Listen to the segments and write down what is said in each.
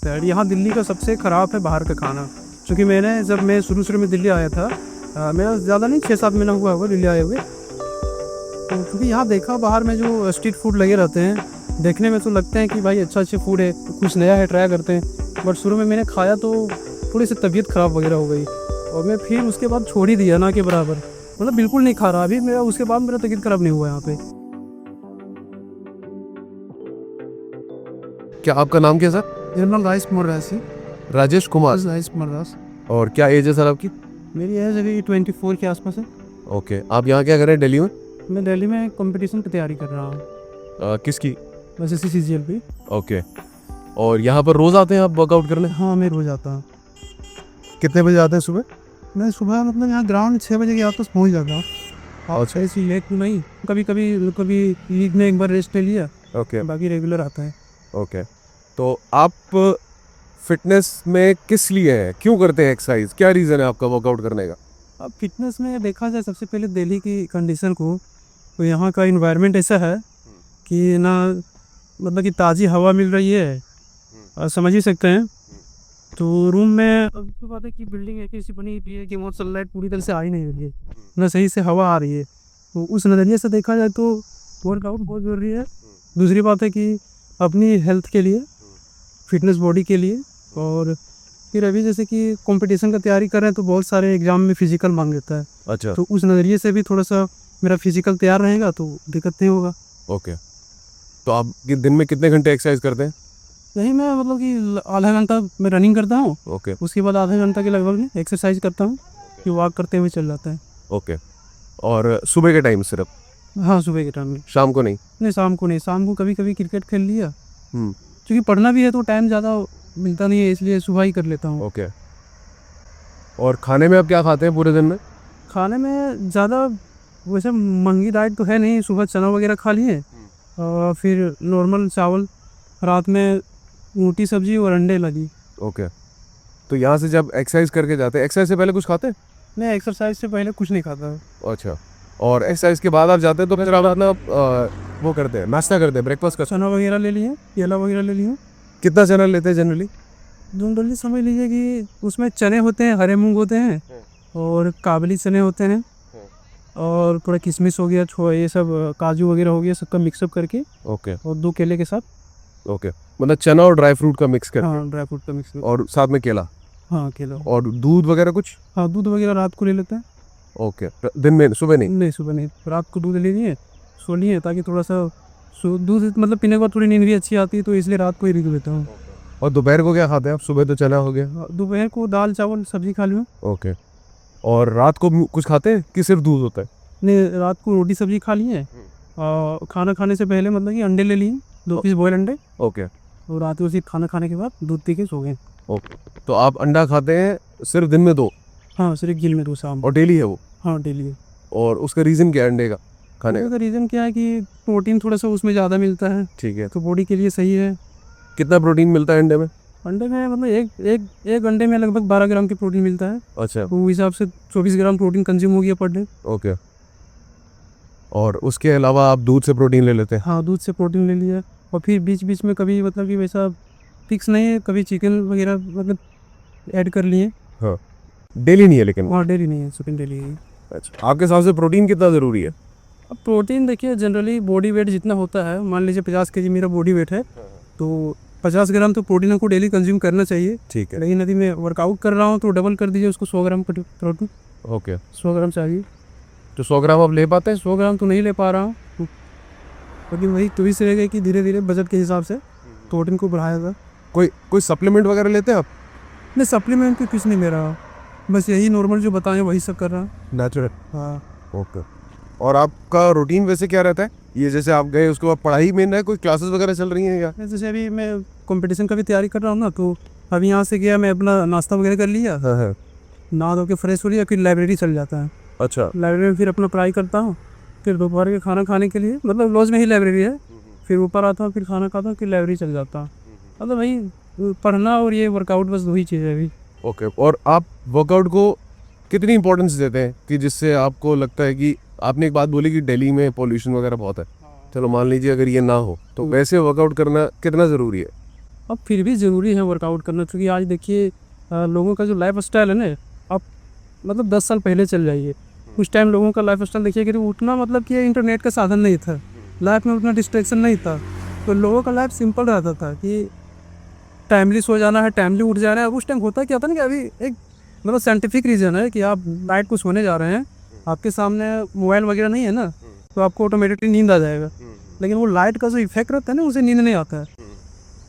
Sir यहाँ दिल्ली का सबसे ख़राब है बाहर का खाना। क्योंकि जब मैं शुरू में दिल्ली आया था, मेरा ज़्यादा नहीं 6-7 महीना हुआ होगा दिल्ली आए हुए। तो क्योंकि यहाँ देखा बाहर में जो स्ट्रीट फूड लगे रहते हैं, देखने में तो लगते हैं कि भाई अच्छे फूड है, कुछ नया है, ट्राई करते हैं। बट शुरू में मैंने खाया तो थोड़ी सी तबीयत ख़राब वगैरह हो गई और मैं फिर उसके बाद छोड़ ही दिया ना के बराबर, मतलब बिल्कुल नहीं खा रहा अभी मेरा। उसके बाद मेरा तबीयत ख़राब नहीं हुआ यहाँ पे। क्या आपका नाम क्या सर? जनरल राइस मर्रासी। राजेश कुमार। राइस मर्रास। और क्या एज है सर आपकी? मेरी एज अभी 24 के आसपास है। ओके, आप यहाँ क्या कर रहे हैं दिल्ली में? मैं दिल्ली में कंपटीशन की तैयारी कर रहा हूँ। किसकी? बस इसी CGL पे। ओके, और यहाँ पर रोज़ आते हैं आप वर्कआउट करने? हाँ, मैं रोज़ आता हूँ। कितने बजे आते हैं सुबह? मैं सुबह मतलब यहाँ ग्राउंड 6 बजे के आसपास पहुँच जाता हूँ। अच्छा, ऐसी लेट नहीं, कभी वीक में एक बार रेस्ट ले लिया। ओके बाकी रेगुलर आता है। ओके, तो आप फिटनेस में किस लिए हैं, क्यों करते हैं एक्सरसाइज, क्या रीज़न है आपका वर्कआउट करने का? अब फिटनेस में देखा जाए सबसे पहले दिल्ली की कंडीशन को, तो यहाँ का इन्वायरमेंट ऐसा है कि ना, मतलब कि ताज़ी हवा मिल रही है और समझ ही सकते हैं। तो रूम में अब तो बात है कि बिल्डिंग एक ऐसी बनी हुई है कि वहाँ सनलाइट पूरी तरह से आ ही नहीं रही है, ना सही से हवा आ रही है। तो उस नज़रिए से देखा जाए तो वर्कआउट बहुत ज़रूरी है। दूसरी बात है कि अपनी हेल्थ के लिए, फिटनेस बॉडी के लिए। और फिर अभी जैसे कि कंपटीशन का तैयारी कर रहे हैं तो बहुत सारे एग्जाम में फिजिकल मांग लेता है। अच्छा, तो उस नज़रिए से भी थोड़ा सा मेरा फिजिकल तैयार रहेगा तो दिक्कत नहीं होगा। ओके, तो आप दिन में कितने घंटे एक्सरसाइज करते हैं? यही मैं मतलब कि आधा घंटा मैं रनिंग करता हूँ। ओके उसके बाद आधा घंटा के लगभग में एक्सरसाइज करता हूँ, कि वॉक करते हुए चल जाता है। ओके, और सुबह के टाइम सिर्फ? हाँ, सुबह के टाइम में। शाम को नहीं? नहीं, शाम को नहीं। शाम को कभी कभी क्रिकेट खेल लिया, हम्म, क्योंकि पढ़ना भी है तो टाइम ज़्यादा मिलता नहीं है, इसलिए सुबह ही कर लेता हूँ। ओके, और खाने में आप क्या खाते हैं पूरे दिन में? खाने में ज़्यादा वैसे महंगी डाइट तो है नहीं। सुबह चना वगैरह खा लिए और फिर नॉर्मल चावल, रात में रोटी सब्जी और अंडे लगी। ओके, तो यहाँ से जब एक्सरसाइज करके जाते हैं, एक्सरसाइज से पहले कुछ खाते हैं? नहीं, एक्सरसाइज से पहले कुछ नहीं खाता। अच्छा, और एक्सरसाइज के बाद आप जाते हैं तो फिर आप अपना वो करते हैं, नाश्ता करते हैं, ब्रेकफास्ट करते चना वगैरह ले लिए, केला वगैरह ले लिए। हैं? कितना चना लेते हैं जनरली? जनरली समझ लीजिए कि उसमें चने होते हैं, हरे मूंग होते हैं और काबली चने होते हैं और थोड़ा किशमिश हो गया, ये सब काजू वगैरह हो गया, सबका मिक्सअप करके। ओके और 2 केले के साथ। ओके, मतलब चना और ड्राई फ्रूट का मिक्स कर, हाँ, ड्राई फ्रूट का मिक्स। और साथ में केला हाँ, केला। और दूध वगैरह कुछ? हाँ, दूध वगैरह रात को ले लेते हैं। ओके, दिन में, सुबह नहीं? नहीं, सुबह नहीं, रात को दूध ले लिए, सो लिए, ताकि थोड़ा सा दूध मतलब पीने के बाद थोड़ी नींद भी अच्छी आती है, तो इसलिए रात को ही रिग लेता हूँ। और दोपहर को क्या खाते हैं आप? सुबह तो चना हो गया। दोपहर को दाल चावल सब्जी खा लूँ। ओके, और रात को कुछ खाते हैं कि सिर्फ दूध होता है? नहीं, रात को रोटी सब्जी खा लिए और खाना खाने से पहले मतलब कि अंडे ले लिए, 2 पीस बॉयल अंडे। ओके और रात को सिर्फ खाना खाने के बाद दूध पी के सो गए। ओके, तो आप अंडा खाते हैं सिर्फ दिन में 2? हाँ, सिर्फ गिल में 2 शाम। और डेली है वो? हाँ, डेली। और उसका रीज़न क्या है अंडे का खाने का रीज़न क्या है कि प्रोटीन थोड़ा सा उसमें ज़्यादा मिलता है, ठीक है, तो बॉडी के लिए सही है। कितना प्रोटीन मिलता है अंडे में? अंडे में मतलब एक अंडे में लगभग 12 ग्राम की प्रोटीन मिलता है। अच्छा, तो उस हिसाब से 24 ग्राम प्रोटीन कंज्यूम हो गया पर डे। ओके, और उसके अलावा आप दूध से प्रोटीन ले लेते हैं? हाँ, दूध से प्रोटीन ले लिया। और फिर बीच बीच में कभी मतलब कि वैसा फिक्स नहीं है, कभी चिकन वगैरह मतलब ऐड कर लिए। हाँ, डेली नहीं है लेकिन? वहाँ डेली नहीं है, चिकन डेली है। अच्छा, आपके हिसाब से प्रोटीन कितना ज़रूरी है? अब प्रोटीन देखिए, जनरली बॉडी वेट जितना होता है, मान लीजिए 50 kg मेरा बॉडी वेट है, तो 50 ग्राम तो प्रोटीन को डेली कंज्यूम करना चाहिए। ठीक है, लेकिन यदि मैं वर्कआउट कर रहा हूँ तो डबल कर दीजिए उसको, 100 ग्राम प्रोटीन। ओके, 100 ग्राम चाहिए। तो 100 ग्राम आप ले पाते हैं? 100 ग्राम तो नहीं ले पा रहा हूँ, लेकिन वही तो इस रह गई कि धीरे धीरे बजट के हिसाब से प्रोटीन को बढ़ाया था। कोई सप्लीमेंट वगैरह लेते हैं आप? नहीं, सप्लीमेंट तो कुछ नहीं ले रहा, बस यही नॉर्मल जो बताएं वही सब कर रहा हूँ। नेचुरल। हाँ। ओके, और आपका रूटीन वैसे क्या रहता है? ये जैसे आप गए उसके बाद पढ़ाई में ना, कोई क्लासेस वगैरह चल रही हैं या? जैसे अभी मैं कंपटीशन का भी तैयारी कर रहा हूँ ना, तो अभी यहाँ से गया, मैं अपना नाश्ता वगैरह कर लिया, हाँ हाँ, नहा धो के फ्रेश हो लिया, फिर लाइब्रेरी चल जाता है। अच्छा, लाइब्रेरी में फिर अपना पढ़ाई करता हूँ। फिर दोपहर के खाना खाने के लिए, मतलब लॉज में ही लाइब्रेरी है, फिर ऊपर आता हूँ, फिर खाना खाता हूँ, फिर लाइब्रेरी चल जाता हूँ। मतलब भाई पढ़ना और ये वर्कआउट बस 2 ही चीज़ है अभी। ओके, और आप वर्कआउट को कितनी इंपॉर्टेंस देते हैं कि जिससे आपको लगता है कि आपने एक बात बोली कि दिल्ली में पॉल्यूशन वगैरह बहुत है, चलो मान लीजिए अगर ये ना हो तो वैसे वर्कआउट करना कितना ज़रूरी है? अब फिर भी ज़रूरी है वर्कआउट करना, क्योंकि आज देखिए लोगों का जो लाइफ स्टाइल है ना, आप मतलब 10 साल पहले चल जाइए, उस टाइम लोगों का लाइफ स्टाइल देखिए कि उतना मतलब कि इंटरनेट का साधन नहीं था, लाइफ में उतना डिस्ट्रैक्शन नहीं था, तो लोगों का लाइफ सिंपल रहता था कि टाइमली सो जाना है, टाइमली उठ जाना है। उस टाइम होता क्या था ना कि अभी एक मतलब साइंटिफिक रीज़न है कि आप नाइट को सोने जा रहे हैं, आपके सामने मोबाइल वगैरह नहीं है ना, तो आपको ऑटोमेटिकली नींद आ जाएगा, लेकिन वो लाइट का जो इफेक्ट रहता है ना, उसे नींद नहीं आता है।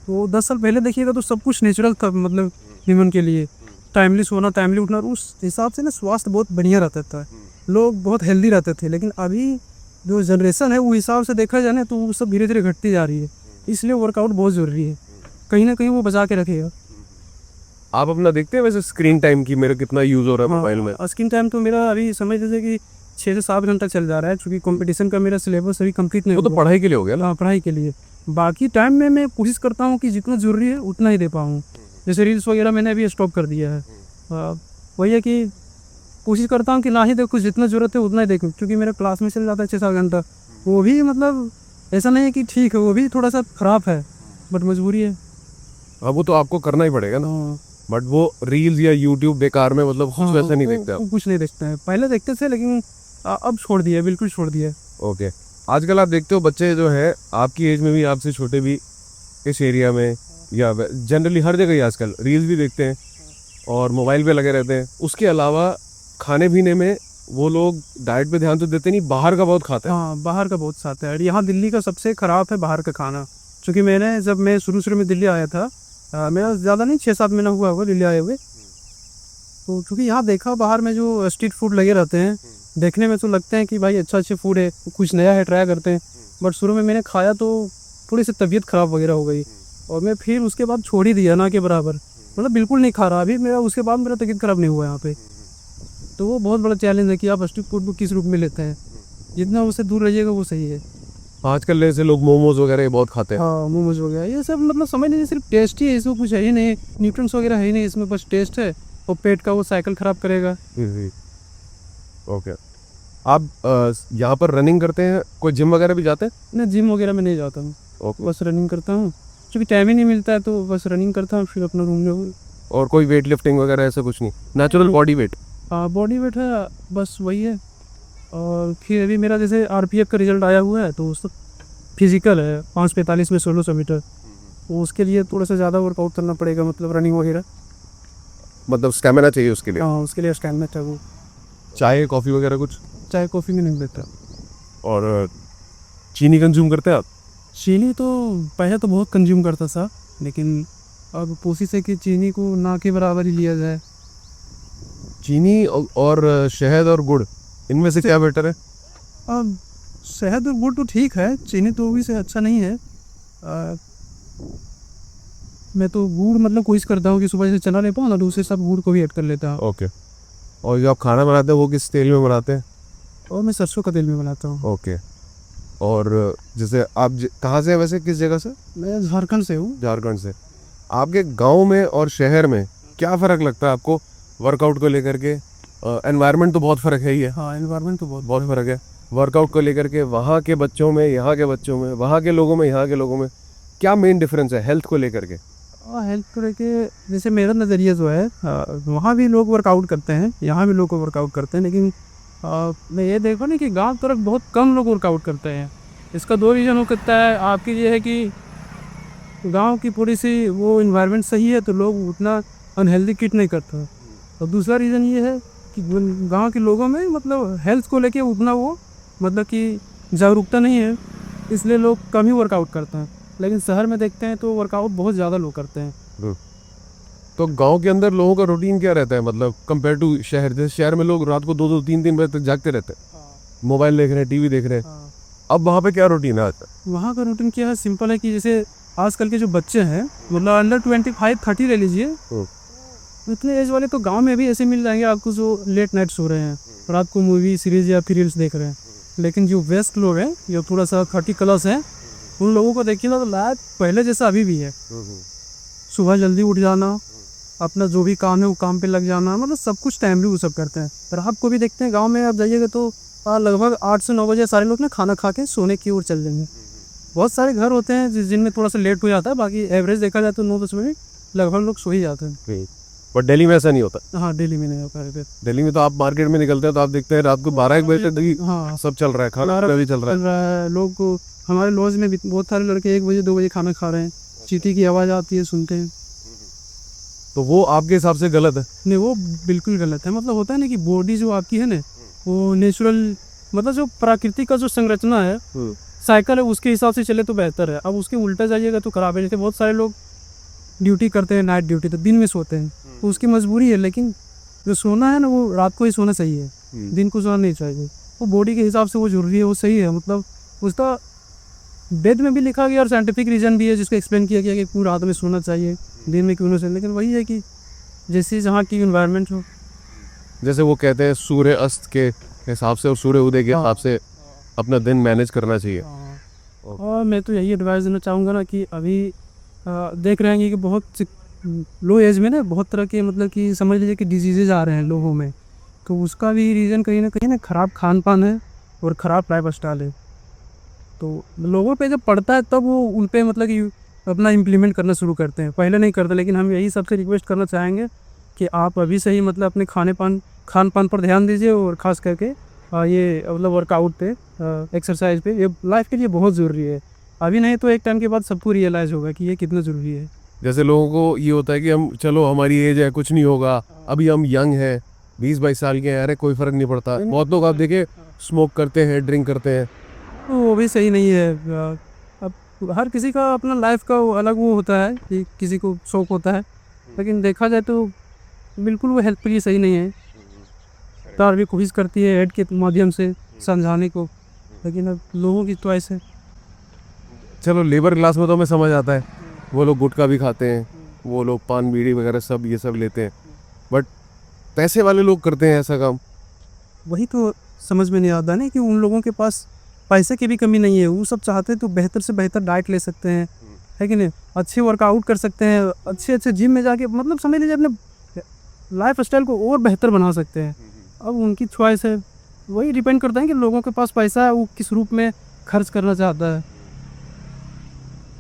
तो 10 साल पहले देखिएगा तो सब कुछ नेचुरल था, मतलब ह्यूमन के लिए टाइमली सोना, टाइमली उठना, उस हिसाब से ना स्वास्थ्य बहुत बढ़िया रहता था, लोग बहुत हेल्दी रहते थे। लेकिन अभी जो जनरेशन है वो हिसाब से देखा जाए ना तो वो सब धीरे धीरे घटती जा रही है, इसलिए वर्कआउट बहुत ज़रूरी है, कहीं ना कहीं वो बचा के रखेगा। आप अपना देखते हैं वैसे स्क्रीन टाइम की, मेरा कितना यूज़ हो रहा है मोबाइल में? स्क्रीन टाइम तो मेरा अभी समझ लीजिए कि 6 से 7 घंटा चल जा रहा है, क्योंकि कंपटीशन का मेरा सिलेबस अभी कंप्लीट नहीं वो तो हुआ। पढ़ाई के लिए हो गया ना। हाँ, पढ़ाई के लिए। बाकी टाइम में मैं कोशिश करता हूँ कि जितना ज़रूरी है उतना ही दे पाऊँ। जैसे रील्स वगैरह मैंने अभी स्टॉप कर दिया है। वही है कि कोशिश करता हूँ कि ना ही देखो, जितना ज़रूरत है उतना ही देखूँ, क्योंकि मेरा क्लास में चल जाता है 6-7 घंटा। वो भी मतलब ऐसा नहीं है कि ठीक है, वो भी थोड़ा सा ख़राब है, बट मजबूरी है। अब वो तो आपको करना ही पड़ेगा ना। हाँ, बट वो रील्स या यूट्यूब बेकार में मतलब कुछ वैसा नहीं देखते आप? वो कुछ नहीं देखते हैं, पहले देखते थे लेकिन अब छोड़ दिया, बिल्कुल छोड़ दिया। ओके। आजकल आप देखते हो बच्चे जो है आपकी एज में भी, आपसे छोटे भी, इस एरिया में या जनरली हर जगह ही आजकल रील्स भी देखते हैं और मोबाइल पे लगे रहते हैं। उसके अलावा खाने पीने में वो लोग डाइट पे ध्यान तो देते नहीं, बाहर का बहुत खाते हैं। हाँ, बाहर का बहुत साथ है, और यहाँ दिल्ली का सबसे ख़राब है बाहर का खाना। क्योंकि जब मैं शुरू में दिल्ली आया था, मेरा ज़्यादा नहीं 6-7 महीना हुआ होगा दिल्ली आए हुए, तो चूँकि यहाँ देखा बाहर में जो स्ट्रीट फूड लगे रहते हैं, देखने में तो लगते हैं कि भाई अच्छे फूड है, कुछ नया है, ट्राई करते हैं। बट शुरू में मैंने खाया तो थोड़ी सी तबीयत ख़राब वगैरह हो गई, और मैं फिर उसके बाद छोड़ ही दिया, ना के बराबर, मतलब बिल्कुल नहीं खा रहा अभी मेरा। उसके बाद मेरा तबीयत ख़राब नहीं हुआ यहाँ पे। तो वो बहुत बड़ा चैलेंज है कि आप स्ट्रीट फूड को किस रूप में लेते हैं, जितना उससे दूर रहिएगा वो सही है। आजकल ऐसे लोग मोमोज वगैरह ये बहुत खाते हैं। हाँ, मोमोज हो गया, ये सब मतलब समझ लीजिए सिर्फ टेस्ट ही है, इसमें कुछ है ही नहीं, न्यूट्रिएंट्स वगैरह है ही नहीं इसमें, बस टेस्ट है, और पेट का वो साइकिल ख़राब करेगा। ओके। आप यहाँ पर रनिंग करते हैं, कोई जिम वगैरह भी जाते हैं? मैं जिम वगैरह में नहीं जाता हूँ, ओके। बस रनिंग करता हूँ, क्योंकि टाइम ही नहीं मिलता है, तो बस रनिंग करता हूँ, फिर अपना रूम में। और कोई वेट लिफ्टिंग वगैरह ऐसा कुछ नहीं, नेचुरल बॉडी वेट? हाँ, बॉडी वेट है, बस वही है। और फिर अभी मेरा जैसे RPF का रिजल्ट आया हुआ है, तो उस फिजिकल है 5:45 में 1600 मीटर, तो उसके लिए थोड़ा सा ज़्यादा वर्कआउट करना पड़ेगा, मतलब रनिंग वगैरह। मतलब स्टैमिना चाहिए उसके लिए? हाँ, उसके लिए स्टैमिना चाहिए। चाय कॉफ़ी वगैरह कुछ? चाय कॉफ़ी में नहीं देता। और चीनी कंज्यूम करते हैं आप? चीनी तो पहले तो बहुत कंज्यूम करता था, लेकिन अब कोशिश है कि चीनी को ना के बराबर ही लिया जाए। चीनी और शहद और गुड़, इनमें से क्या बेटर है? अब शहद और गुड़ तो ठीक है, चीनी तो भी से अच्छा नहीं है। मैं तो गुड़ मतलब कोशिश करता हूँ कि सुबह जैसे चना ले पाऊँ ना, तो उससे सब गुड़ को भी ऐड कर लेता हूँ। ओके। और जो आप खाना बनाते हैं वो किस तेल में बनाते हैं? और मैं सरसों का तेल में बनाता हूँ। ओके। और जैसे आप कहाँ से हैं वैसे, किस जगह से? मैं झारखंड से हूँ। झारखंड से। आपके गांव में और शहर में क्या फ़र्क लगता है आपको वर्कआउट को लेकर के? एनवायरनमेंट तो बहुत फ़र्क है ही है। हाँ, एनवायरनमेंट तो बहुत फ़र्क है वर्कआउट को लेकर के, वहाँ के बच्चों में, यहाँ के बच्चों में, वहाँ के लोगों में, यहाँ के लोगों में क्या मेन डिफरेंस है हेल्थ को लेकर के? हेल्थ को लेके जैसे मेरा नज़रिया जो है, वहाँ भी लोग वर्कआउट करते हैं, यहाँ भी लोग वर्कआउट करते हैं, लेकिन मैं ये देखो ना कि गांव तरफ बहुत कम लोग वर्कआउट करते हैं। इसका 2 रीज़न हो सकता है। आपकी ये है कि गांव की थोड़ी सी वो इन्वायरमेंट सही है, तो लोग उतना अनहेल्दी किट नहीं करता। और दूसरा रीज़न ये है कि गांव के लोगों में मतलब हेल्थ को लेके उतना वो मतलब कि जागरूकता नहीं है, इसलिए लोग कम ही वर्कआउट करते हैं। लेकिन शहर में देखते हैं तो वर्कआउट बहुत ज़्यादा लोग करते हैं। तो गांव के अंदर लोगों का रूटीन क्या रहता है, मतलब कंपेयर टू शहर? जैसे शहर में लोग रात को 2-2, 3-3 बजे तक जागते रहते हैं, मोबाइल देख रहे हैं, टीवी देख रहे हैं। अब वहाँ पे क्या रूटीन है आज? वहाँ का रूटीन क्या है, सिंपल है कि जैसे आजकल के जो बच्चे हैं, मतलब अंडर 25-30 ले लीजिए, इतने एज वाले तो गांव में भी ऐसे मिल जाएंगे आपको जो लेट नाइट सो रहे हैं, रात को मूवी सीरीज या फिर रील्स देख रहे हैं। लेकिन जो वेस्ट लोग हैं, जो थोड़ा सा 30+ हैं, उन लोगों को देखिए ना तो लाइफ पहले जैसा अभी भी है। सुबह जल्दी उठ जाना, अपना जो भी काम है वो काम पे लग जाना, मतलब सब कुछ टाइमली वो सब करते हैं। रात को भी देखते हैं गांव में आप जाइएगा तो लगभग 8 से 9 बजे सारे लोग ना खाना खा के सोने की ओर चल देंगे। बहुत सारे घर होते हैं जिनमें थोड़ा सा लेट हो जाता है, बाकी एवरेज देखा जाए तो 9-10 बजे लगभग लोग सो ही जाते हैं। बट दिल्ली में ऐसा नहीं होता। हाँ, दिल्ली में नहीं होता है फिर। दिल्ली में तो आप मार्केट में निकलते हैं तो आप देखते हैं रात को 12-1 बजे तक हाँ, सब चल रहा है, खाना भी चल रहा है। चल रहा है। लोग को हमारे लॉज में भी बहुत सारे लड़के 1 बजे 2 बजे खाना खा रहे हैं, चींटी की आवाज़ आती है, सुनते हैं। तो वो आपके हिसाब से गलत है? नहीं, वो बिल्कुल गलत है। मतलब होता है ना कि बॉडी जो आपकी है ना, वो नेचुरल, मतलब जो प्राकृतिक का जो संरचना है, साइकिल है, उसके हिसाब से चले तो बेहतर है। अब उसके उल्टा जाइएगा तो खराब है। जैसे बहुत सारे लोग ड्यूटी करते हैं, नाइट ड्यूटी, तो दिन में सोते हैं, तो उसकी मजबूरी है। लेकिन जो सोना है ना, वो रात को ही सोना सही है, दिन को सोना नहीं चाहिए। वो बॉडी के हिसाब से वो जरूरी है, वो सही है। मतलब उसका वेद में भी लिखा गया और साइंटिफिक रीज़न भी है जिसको एक्सप्लेन किया गया कि क्यों रात में सोना चाहिए, दिन में क्यों नहीं चाहिए। लेकिन वही है कि जैसे जहाँ की इन्वायरमेंट हो। जैसे वो कहते हैं सूर्य अस्त के हिसाब से और सूर्य उदय के हिसाब से अपना दिन मैनेज करना चाहिए। और मैं तो यही एडवाइस देना चाहूँगा ना कि अभी देख रहे हैं कि बहुत लो एज में ना बहुत तरह के, मतलब कि समझ लीजिए कि डिजीजेज आ रहे हैं लोगों में। तो उसका भी रीज़न कहीं ना ख़राब खान पान है और ख़राब लाइफ स्टाइल है। तो लोगों पे जब पड़ता है तब वो उन पे मतलब कि अपना इम्प्लीमेंट करना शुरू करते हैं, पहले नहीं करते। लेकिन हम यही सबसे रिक्वेस्ट करना चाहेंगे कि आप अभी से ही मतलब अपने खान पान पर ध्यान दीजिए, और ख़ास करके ये मतलब वर्कआउट पे, एक्सरसाइज पे, ये लाइफ के लिए बहुत ज़रूरी है। अभी नहीं तो एक टाइम के बाद सबको रियलाइज़ होगा कि ये कितना ज़रूरी है। जैसे लोगों को ये होता है कि हम चलो हमारी एज है, कुछ नहीं होगा, अभी हम यंग हैं, 20-22 साल के हैं, अरे कोई फ़र्क नहीं पड़ता। बहुत लोग आप देखें स्मोक करते हैं, ड्रिंक करते हैं। तो वो भी सही नहीं है। अब हर किसी का अपना लाइफ का अलग वो होता है कि किसी को शौक होता है, लेकिन देखा जाए तो बिल्कुल वो हेल्थ के लिए सही नहीं है। सरकार भी कोशिश करती है ऐड के माध्यम से समझाने को, लेकिन अब लोगों की चॉइस है। चलो लेबर क्लास में तो हमें समझ आता है, वो लोग गुटखा भी खाते हैं, वो लोग पान बीड़ी वगैरह सब ये सब लेते हैं, बट पैसे वाले लोग करते हैं ऐसा काम। वही तो समझ में नहीं आता ना कि उन लोगों के पास पैसे की भी कमी नहीं है। वो सब चाहते हैं तो बेहतर से बेहतर डाइट ले सकते हैं, है कि नहीं, अच्छे वर्कआउट कर सकते हैं, अच्छे जिम में जाके मतलब समझ लीजिए अपने लाइफ स्टाइल को और बेहतर बना सकते हैं। अब उनकी चॉइस है, वही डिपेंड करता है कि लोगों के पास पैसा है वो किस रूप में खर्च करना चाहता है।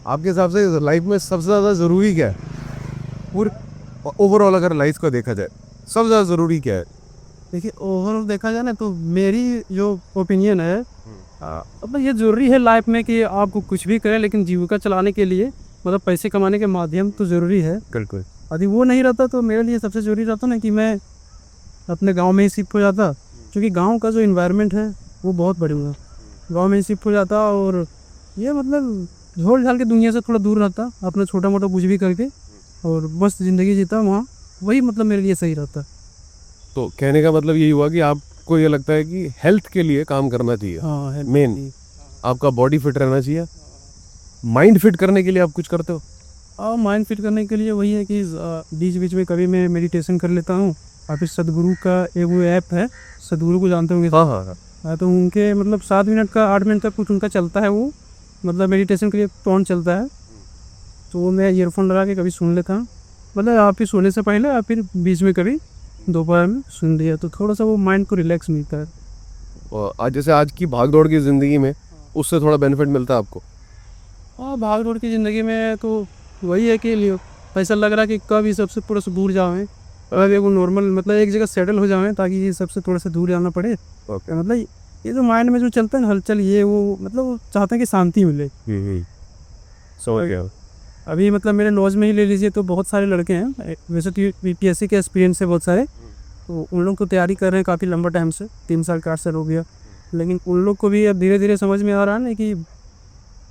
आपके हिसाब से लाइफ में सबसे ज़्यादा ज़रूरी क्या है? पूरे ओवरऑल अगर लाइफ को देखा जाए सबसे ज़्यादा ज़रूरी क्या है? देखिए, ओवरऑल देखा जाए ना तो मेरी जो ओपिनियन है, मतलब ये ज़रूरी है लाइफ में कि आपको कुछ भी करें, लेकिन जीविका चलाने के लिए मतलब पैसे कमाने के माध्यम तो ज़रूरी है। बिल्कुल। यदि वो नहीं रहता तो मेरे लिए सबसे ज़रूरी रहता ना कि मैं अपने गांव में ही शिफ्ट हो जाता, क्योंकि गांव का जो इन्वायरमेंट है वो बहुत बढ़िया। गांव में ही शिफ्ट हो जाता और ये मतलब झोल झाल के दुनिया से थोड़ा दूर रहता, अपना छोटा मोटा कुछ भी करके और मस्त ज़िंदगी जीता वहाँ। वही मतलब मेरे लिए सही रहता। तो कहने का मतलब यही हुआ कि आपको ये लगता है कि हेल्थ के लिए काम करना चाहिए। हाँ, मेन आपका बॉडी फिट रहना चाहिए। माइंड फिट करने के लिए आप कुछ करते हो? और माइंड फिट करने के लिए वही है कि बीच बीच में कभी मैं मेडिटेशन कर लेता हूँ। और फिर सदगुरु का एक वो ऐप है, सदगुरु को जानते होंगे। हाँ हाँ हाँ। तो उनके मतलब 7 मिनट का 8 मिनट तक कुछ उनका चलता है, वो मतलब मेडिटेशन के लिए टोन चलता है। तो वो मैं ईयरफोन लगा के कभी सुन लेता हूँ, मतलब आप ही सोने से पहले या फिर बीच में कभी दोपहर में सुन लिया, तो थोड़ा सा वो माइंड को रिलैक्स मिलता है। और आज जैसे आज की भाग दौड़ की ज़िंदगी में उससे थोड़ा बेनिफिट मिलता है आपको? और भाग दौड़ की ज़िंदगी में तो वही है कि पैसा लग रहा है कि कब ये सबसे पूरा से दूर जाएँ, अगर वो नॉर्मल मतलब एक जगह सेटल हो जाएँ ताकि ये सबसे थोड़ा सा दूर जाना पड़े। मतलब ये जो माइंड में जो चलता है ना हलचल, ये वो मतलब वो चाहते हैं कि शांति मिले। समझ गया। अभी मतलब मेरे लॉज में ही ले लीजिए तो बहुत सारे लड़के हैं, वैसे तो यूपीएससी के एक्सपीरियंस है बहुत सारे, तो उन लोग को तैयारी कर रहे हैं काफ़ी लंबा टाइम से, 3 साल 4 साल हो गया। लेकिन उन लोग को भी अब धीरे धीरे समझ में आ रहा है ना कि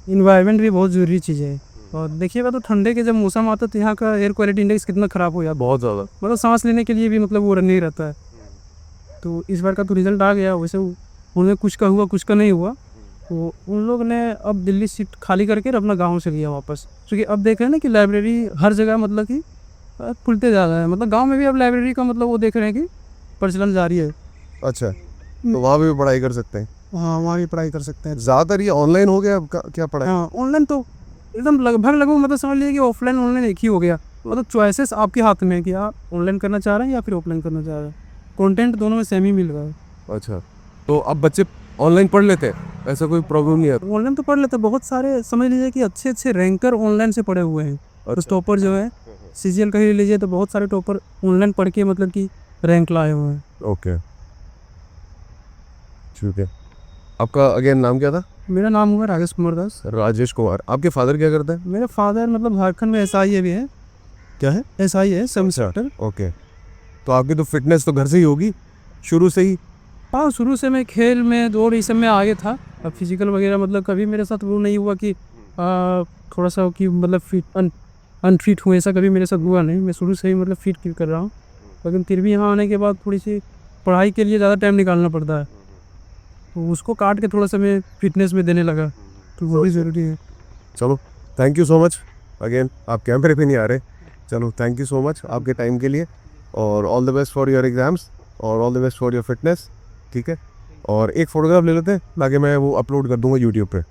इन्वायरमेंट भी बहुत ज़रूरी चीज़ है। और देखिएगा तो ठंडे के जब मौसम आता है तो यहाँ का एयर क्वालिटी इंडेक्स कितना ख़राब हो जाता है, बहुत ज़्यादा। मतलब सांस लेने के लिए भी मतलब वो नहीं रहता है। तो इस बार का तो रिजल्ट आ गया, वैसे उन्हें कुछ का हुआ कुछ का नहीं हुआ। तो उन लोग ने अब दिल्ली सीट खाली करके अपना गांव से लिया वापस, क्योंकि अब देख रहे हैं ना कि लाइब्रेरी हर जगह मतलब कि खुलते जा रहा है। मतलब गांव में भी अब लाइब्रेरी का मतलब वो देख रहे हैं कि प्रचलन जारी है। अच्छा, तो वहाँ भी पढ़ाई कर सकते हैं? हाँ, वहाँ भी पढ़ाई कर सकते हैं। ज़्यादातर ये ऑनलाइन हो गया क्या पढ़ाई? हाँ, ऑनलाइन तो एकदम लगभग मतलब समझ लीजिए कि ऑफलाइन ऑनलाइन एक ही हो गया। मतलब चॉइसेस आपके हाथ में है कि आप ऑनलाइन करना चाह रहे हैं या फिर ऑफलाइन करना चाह रहे हैं। कंटेंट दोनों में सेम ही मिल रहा है। अच्छा, तो अब बच्चे ऑनलाइन पढ़ लेते हैं, ऐसा कोई प्रॉब्लम नहीं है? ऑनलाइन तो पढ़ लेते हैं, बहुत सारे समझ लीजिए कि अच्छे अच्छे रैंकर ऑनलाइन से पढ़े हुए हैं। कुछ टॉपर जो है सीजीएल का ही लीजिए तो बहुत सारे टॉपर ऑनलाइन पढ़ के मतलब कि रैंक लाए हुए हैं। ओके, ठीक है। आपका अगेन नाम क्या था? मेरा नाम हुआ राजेश कुमार दास। राजेश कुमार। आपके फादर क्या करते हैं? मेरे फादर मतलब झारखंड में SIA भी है। क्या है? SIA है, सब इंस्पेक्टर। ओके, तो आपकी तो फिटनेस तो घर से ही होगी शुरू से ही? हाँ, शुरू से मैं खेल में दौड़ इस सब में आगे था। अब फिजिकल वगैरह मतलब कभी मेरे साथ वो नहीं हुआ कि थोड़ा सा कि मतलब फिट अनफिट हूँ, ऐसा कभी मेरे साथ हुआ नहीं। मैं शुरू से ही मतलब फिट फील कर रहा हूँ। लेकिन फिर भी यहाँ आने के बाद थोड़ी सी पढ़ाई के लिए ज़्यादा टाइम निकालना पड़ता है, तो उसको काट के थोड़ा सा मैं फिटनेस में देने लगा, तो वो भी ज़रूरी है। चलो, thank you so much. Again आप कैमरे पे नहीं आ रहे। चलो, थैंक यू सो मच आपके टाइम के लिए, और all the best for your exams, और all the best for your fitness. ठीक है, और एक फ़ोटोग्राफ ले लेते हैं ताकि मैं वो अपलोड कर दूंगा यूट्यूब पे।